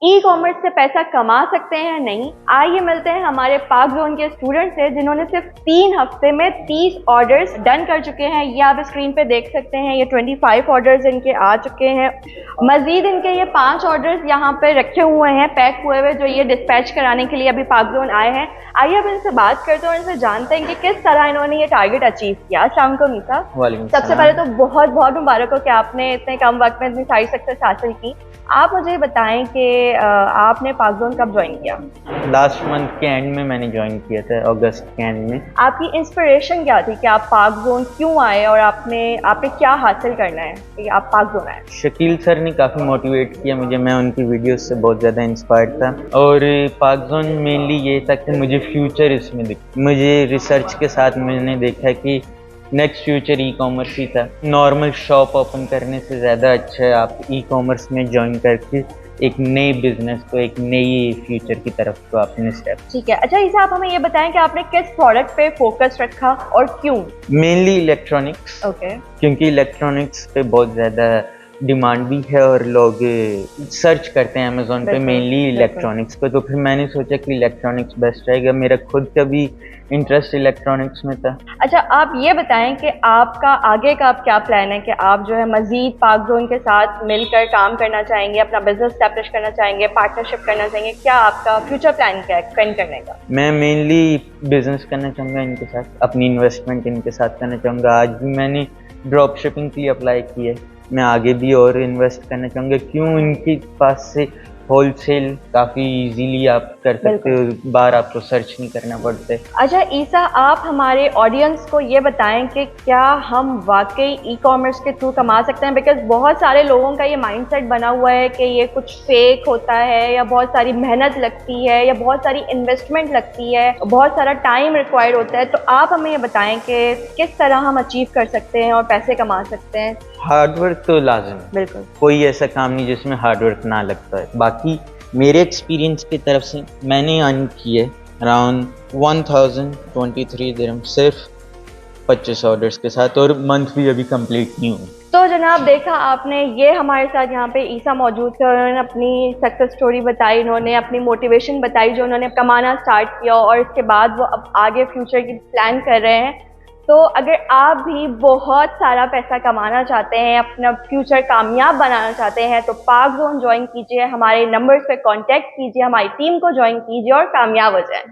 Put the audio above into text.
E commerce से पैसा कमा सकते हैं या नहीं, आइए मिलते हैं हमारे पाक जोन के स्टूडेंट से जिन्होंने सिर्फ 3 हफ्ते में 30 ऑर्डर्स डन कर चुके हैं। ये आप स्क्रीन पे देख सकते हैं, ये 25 ऑर्डर्स इनके आ चुके हैं। मजीद इनके ये 5 ऑर्डर्स यहाँ पे रखे हुए हैं पैक हुए हुए, जो ये डिस्पैच कराने के लिए अभी पाक जोन आए हैं। आइए अब इनसे बात करते हैं और इनसे जानते हैं कि किस तरह इन्होंने ये टारगेट अचीव किया। अस्सलाम वालेकुम मीसा। सबसे पहले तो बहुत बहुत मुबारक हो कि आपने इतने कम वक्त में इतनी सारी सक्सेस हासिल की। आप मुझे बताएं कि आपने पाक जोन कब ज्वाइन किया? लास्ट मंथ के एंड में मैंने ज्वाइन किया था, अगस्त के एंड में। आपकी इंस्पिरेशन क्या थी कि आप पाक जोन क्यों आए और आपने क्या हासिल करना है कि आप पाक जोन आए? शकील सर ने काफ़ी मोटिवेट किया मुझे, मैं उनकी वीडियोस से बहुत ज़्यादा इंस्पायर्ड था। और पाक जोन मेनली ये था कि मुझे फ्यूचर इसमें मुझे रिसर्च के साथ मैंने देखा कि नेक्स्ट फ्यूचर ई कॉमर्स ही था। नॉर्मल शॉप ओपन करने से ज़्यादा अच्छा है आप ई कॉमर्स में ज्वाइन करके एक नए बिजनेस को, एक नई फ्यूचर की तरफ को अपने स्टेप। ठीक है, अच्छा इसे आप हमें ये बताएं कि आपने किस प्रोडक्ट पे फोकस रखा और क्यों? Mainly electronics. ओके। क्योंकि इलेक्ट्रॉनिक्स पे बहुत ज़्यादा डिमांड भी है और लोग सर्च करते हैं अमेज़ोन पे मेनली इलेक्ट्रॉनिक्स पे, तो फिर मैंने सोचा कि इलेक्ट्रॉनिक्स बेस्ट रहेगा। मेरा खुद का भी इंटरेस्ट इलेक्ट्रॉनिक्स में था। अच्छा आप ये बताएं कि आपका आगे का क्या प्लान है कि आप जो है मजीद पाक जोन के साथ मिलकर काम करना चाहेंगे, अपना बिजनेस एस्टैब्लिश करना चाहेंगे, पार्टनरशिप करना चाहेंगे? क्या आपका फ्यूचर प्लान क्या है करने का? मैं मेनली बिजनेस करना चाहूँगा इनके साथ, अपनी इन्वेस्टमेंट इनके साथ करना चाहूँगा। आज भी मैंने ड्रॉप शिपिंग के लिए अप्लाई किया है, मैं आगे भी और इन्वेस्ट करना चाहूँगा। क्यों, इनके पास से होलसेल काफ़ी इजीली आप कर सकते हो, बार आपको सर्च नहीं करना पड़ता है। अच्छा ईसा, आप हमारे ऑडियंस को ये बताएं कि क्या हम वाकई ई कॉमर्स के थ्रू कमा सकते हैं? बिकॉज बहुत सारे लोगों का ये माइंडसेट बना हुआ है कि ये कुछ फेक होता है, या बहुत सारी मेहनत लगती है, या बहुत सारी इन्वेस्टमेंट लगती है, बहुत सारा टाइम रिक्वायर्ड होता है। तो आप हमें ये बताएं कि किस तरह हम अचीव कर सकते हैं और पैसे कमा सकते हैं? हार्डवर्क तो लाजिम है, बिल्कुल, कोई ऐसा काम नहीं जिसमें हार्डवर्क ना लगता है। बाकी मेरे एक्सपीरियंस की तरफ से मैंने अर्न किए अराउंड 1023 दिरहम सिर्फ 25 ऑर्डर्स के साथ, और मंथ भी अभी कंप्लीट नहीं हुआ। तो जनाब देखा आपने, ये हमारे साथ यहाँ पे ईसा मौजूद थे और उन्होंने अपनी सक्सेस स्टोरी बताई, उन्होंने अपनी मोटिवेशन बताई जो उन्होंने कमाना स्टार्ट किया और इसके बाद वो अब आगे फ्यूचर की प्लान कर रहे हैं। तो अगर आप भी बहुत सारा पैसा कमाना चाहते हैं, अपना फ्यूचर कामयाब बनाना चाहते हैं, तो पाक जोन ज्वाइन कीजिए, हमारे नंबर्स पे कांटेक्ट कीजिए, हमारी टीम को ज्वाइन कीजिए और कामयाब हो जाएं।